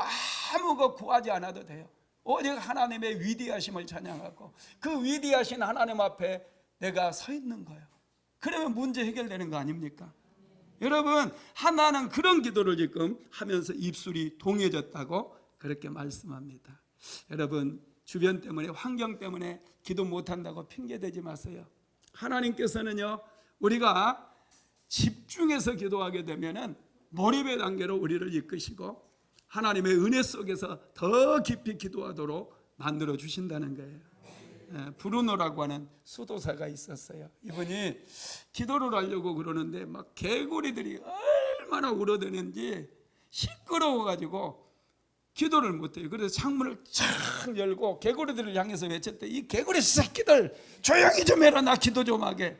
아무 거 구하지 않아도 돼요. 오직 하나님의 위대하심을 찬양하고 그 위대하신 하나님 앞에 내가 서 있는 거예요. 그러면 문제 해결되는 거 아닙니까? 여러분, 하나는 그런 기도를 지금 하면서 입술이 동해졌다고 그렇게 말씀합니다. 여러분, 주변 때문에, 환경 때문에 기도 못한다고 핑계대지 마세요. 하나님께서는요, 우리가 집중해서 기도하게 되면은 몰입의 단계로 우리를 이끄시고 하나님의 은혜 속에서 더 깊이 기도하도록 만들어 주신다는 거예요. 브루노라고 하는 수도사가 있었어요. 이분이 기도를 하려고 그러는데 막 개구리들이 얼마나 울어대는지 시끄러워가지고 기도를 못해요. 그래서 창문을 쫙 열고 개구리들을 향해서 외쳤대. 이 개구리 새끼들 조용히 좀 해라, 나 기도 좀 하게.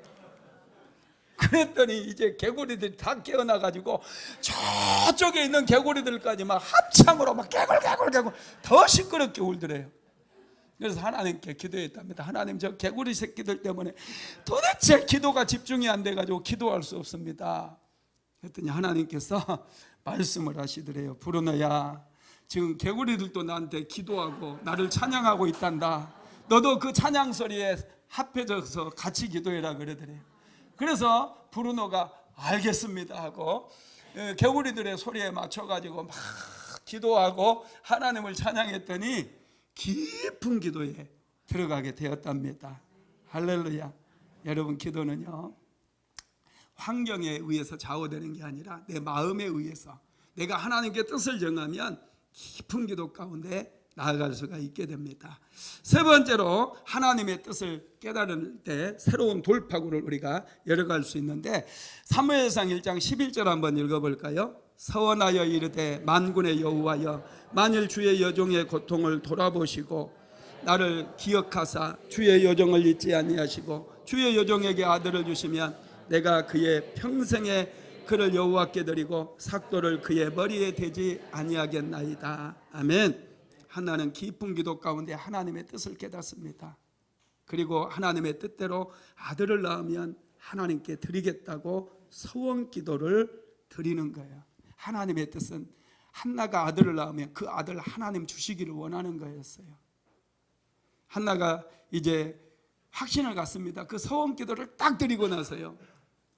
그랬더니 이제 개구리들이 다 깨어나가지고 저쪽에 있는 개구리들까지 막 합창으로 막 개굴 더 시끄럽게 울더래요. 그래서 하나님께 기도했답니다. 하나님, 저 개구리 새끼들 때문에 도대체 기도가 집중이 안 돼가지고 기도할 수 없습니다. 그랬더니 하나님께서 말씀을 하시더래요. 브루노야, 지금 개구리들도 나한테 기도하고 나를 찬양하고 있단다. 너도 그 찬양 소리에 합해져서 같이 기도해라 그러더래요. 그래서 브루노가 알겠습니다 하고 개구리들의 소리에 맞춰가지고 막 기도하고 하나님을 찬양했더니 깊은 기도에 들어가게 되었답니다. 할렐루야. 여러분, 기도는요, 환경에 의해서 좌우되는 게 아니라 내 마음에 의해서 내가 하나님께 뜻을 정하면 깊은 기도 가운데 나아갈 수가 있게 됩니다. 세 번째로 하나님의 뜻을 깨달을 때 새로운 돌파구를 우리가 열어갈 수 있는데, 사무엘상 1장 11절 한번 읽어볼까요? 서원하여 이르되 만군의 여호와여, 만일 주의 여종의 고통을 돌아보시고 나를 기억하사 주의 여종을 잊지 아니하시고 주의 여종에게 아들을 주시면 내가 그의 평생에 그를 여호와께 드리고 삭도를 그의 머리에 대지 아니하겠나이다. 아멘. 하나는 깊은 기도 가운데 하나님의 뜻을 깨닫습니다. 그리고 하나님의 뜻대로 아들을 낳으면 하나님께 드리겠다고 소원 기도를 드리는 거예요. 하나님의 뜻은 한나가 아들을 낳으면 그 아들 하나님 주시기를 원하는 거였어요. 한나가 이제 확신을 갖습니다. 그 소원 기도를 딱 드리고 나서요,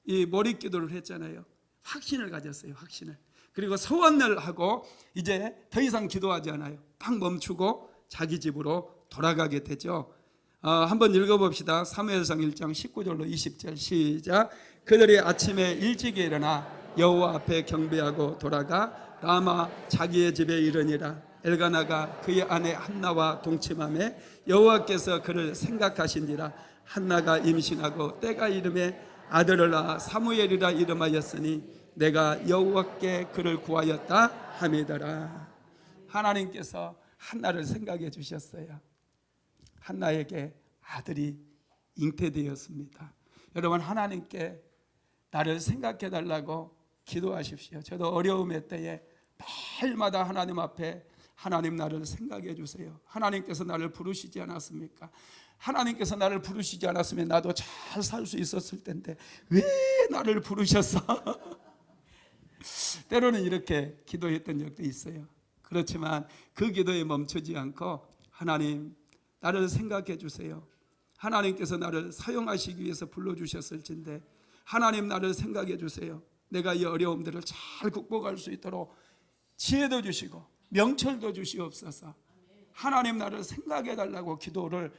이 머리 기도를 했잖아요. 확신을 가졌어요. 확신을. 그리고 소원을 하고 이제 더 이상 기도하지 않아요. 딱 멈추고 자기 집으로 돌아가게 되죠. 한번 읽어봅시다. 사무엘상 1장 19절로 20절 시작. 그들이 아침에 일찍 일어나 여호와 앞에 경배하고 돌아가 라마 자기의 집에 이르니라. 엘가나가 그의 아내 한나와 동침하매 여호와께서 그를 생각하신지라. 한나가 임신하고 때가 이름에 아들을 낳아 사무엘이라 이름하였으니 내가 여호와께 그를 구하였다 함이더라. 하나님께서 한나를 생각해 주셨어요. 한나에게 아들이 잉태되었습니다. 여러분, 하나님께 나를 생각해 달라고 기도하십시오. 저도 어려움의 때에 매일마다 하나님 앞에 하나님, 나를 생각해 주세요. 하나님께서 나를 부르시지 않았습니까? 하나님께서 나를 부르시지 않았으면 나도 잘 살 수 있었을 텐데 왜 나를 부르셨어? 때로는 이렇게 기도했던 적도 있어요. 그렇지만 그 기도에 멈추지 않고 하나님, 나를 생각해 주세요. 하나님께서 나를 사용하시기 위해서 불러주셨을진데 하나님, 나를 생각해 주세요. 내가 이 어려움들을 잘 극복할 수 있도록 지혜도 주시고 명철도 주시옵소서. 하나님, 나를 생각해 달라고 기도를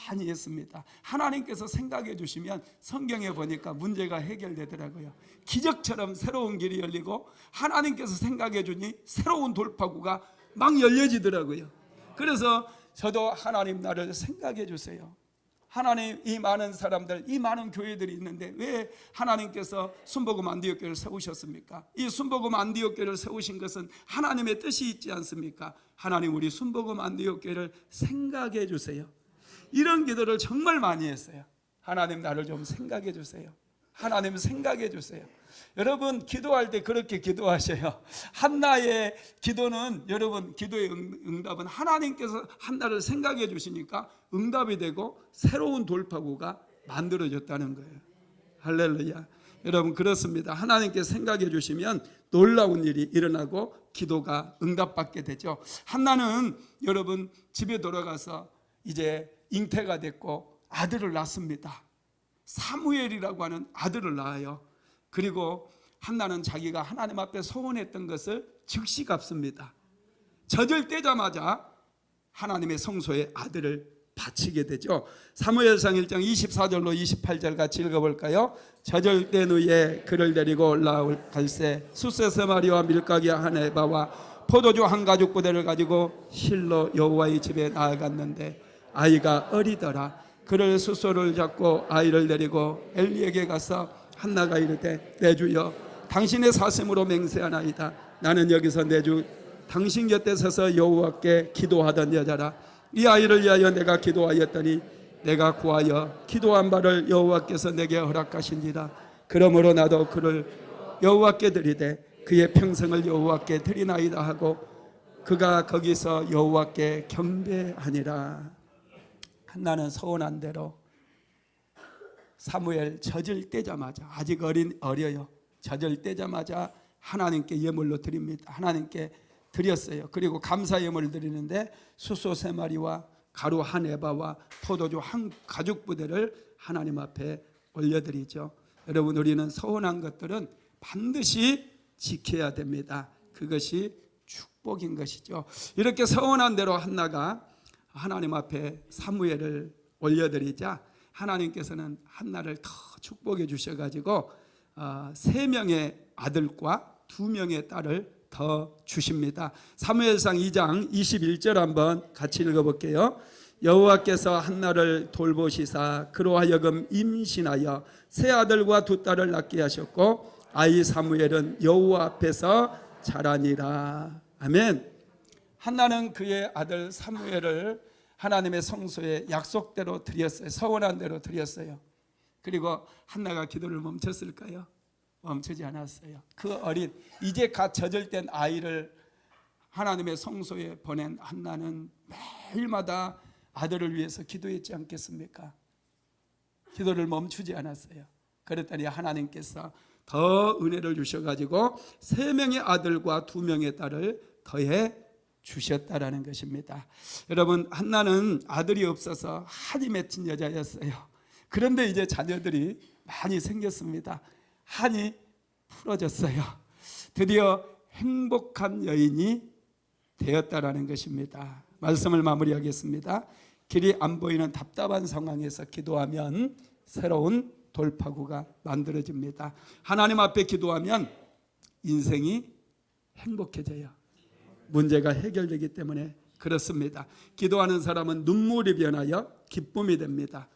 많이 했습니다. 하나님께서 생각해 주시면 성경에 보니까 문제가 해결되더라고요. 기적처럼 새로운 길이 열리고 하나님께서 생각해 주니 새로운 돌파구가 막 열려지더라고요. 그래서 저도 하나님, 나를 생각해 주세요. 하나님, 이 많은 사람들, 이 많은 교회들이 있는데 왜 하나님께서 순복음 안디옥 교회를 세우셨습니까? 이 순복음 안디옥 교회를 세우신 것은 하나님의 뜻이 있지 않습니까? 하나님, 우리 순복음 안디옥 교회를 생각해 주세요. 이런 기도를 정말 많이 했어요. 하나님, 나를 좀 생각해 주세요. 하나님, 생각해 주세요. 여러분, 기도할 때 그렇게 기도하셔요. 한나의 기도는, 여러분, 기도의 응답은 하나님께서 한나를 생각해 주시니까 응답이 되고 새로운 돌파구가 만들어졌다는 거예요. 할렐루야. 여러분, 그렇습니다. 하나님께 생각해 주시면 놀라운 일이 일어나고 기도가 응답받게 되죠. 한나는 여러분 집에 돌아가서 이제 잉태가 됐고 아들을 낳습니다. 사무엘이라고 하는 아들을 낳아요. 그리고 한나는 자기가 하나님 앞에 소원했던 것을 즉시 갚습니다. 젖을 떼자마자 하나님의 성소에 아들을 바치게 되죠. 사무엘상 1장 24절로 28절 같이 읽어볼까요? 젖을 뗀 후에 그를 데리고 올라올 갈새 숫세 3마리와 밀가기 한 에바와 포도주 한 가죽 부대를 가지고 실로 여호와의 집에 나아갔는데 아이가 어리더라. 그를 숫소를 잡고 아이를 데리고 엘리에게 가서 한나가 이르되 내 주여, 당신의 사심으로 맹세하나이다. 나는 여기서 내 주 당신 곁에 서서 여호와께 기도하던 여자라. 이 아이를 위하여 내가 기도하였더니 내가 구하여 기도한 바를 여호와께서 내게 허락하신지라. 그러므로 나도 그를 여호와께 드리되 그의 평생을 여호와께 드리나이다 하고 그가 거기서 여호와께 경배하니라. 한나는 서운한 대로 사무엘 젖을 떼자마자, 아직 어려요. 젖을 떼자마자 하나님께 예물로 드립니다. 하나님께 드렸어요. 그리고 감사 예물을 드리는데 수소 3마리와 가루 1에바와 포도주 1가죽부대를 하나님 앞에 올려드리죠. 여러분, 우리는 서운한 것들은 반드시 지켜야 됩니다. 그것이 축복인 것이죠. 이렇게 서운한 대로 한나가 하나님 앞에 사무엘을 올려드리자 하나님께서는 한나를 더 축복해 주셔가지고 3명의 아들과 2명의 딸을 더 주십니다. 사무엘상 2장 21절 한번 같이 읽어볼게요. 여호와께서 한나를 돌보시사 그로 하여금 임신하여 세 아들과 2 딸을 낳게 하셨고 아이 사무엘은 여호와 앞에서 자라니라. 아멘. 한나는 그의 아들 사무엘을 하나님의 성소에 약속대로 드렸어요. 서원한 대로 드렸어요. 그리고 한나가 기도를 멈췄을까요? 멈추지 않았어요. 그 어린 이제 갓 젖을 땐 아이를 하나님의 성소에 보낸 한나는 매일마다 아들을 위해서 기도했지 않겠습니까? 기도를 멈추지 않았어요. 그랬더니 하나님께서 더 은혜를 주셔가지고 3명의 아들과 2명의 딸을 더해 주셨다라는 것입니다. 여러분, 한나는 아들이 없어서 한이 맺힌 여자였어요. 그런데 이제 자녀들이 많이 생겼습니다. 한이 풀어졌어요. 드디어 행복한 여인이 되었다라는 것입니다. 말씀을 마무리하겠습니다. 길이 안 보이는 답답한 상황에서 기도하면 새로운 돌파구가 만들어집니다. 하나님 앞에 기도하면 인생이 행복해져요. 문제가 해결되기 때문에 그렇습니다. 기도하는 사람은 눈물이 변하여 기쁨이 됩니다.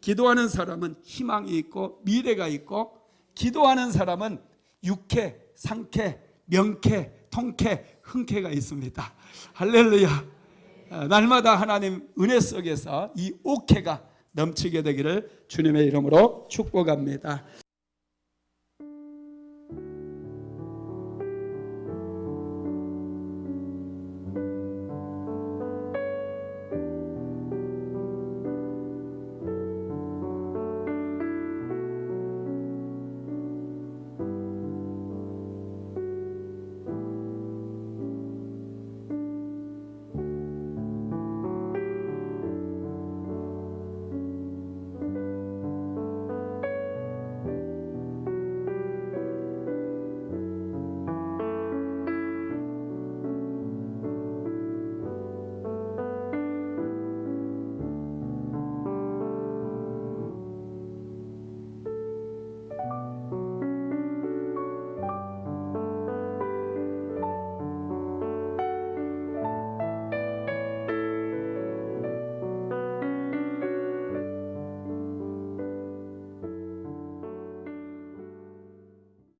기도하는 사람은 희망이 있고 미래가 있고, 기도하는 사람은 육회, 상쾌, 명쾌, 통쾌, 흥쾌가 있습니다. 할렐루야. 날마다 하나님 은혜 속에서 이 옥회가 넘치게 되기를 주님의 이름으로 축복합니다.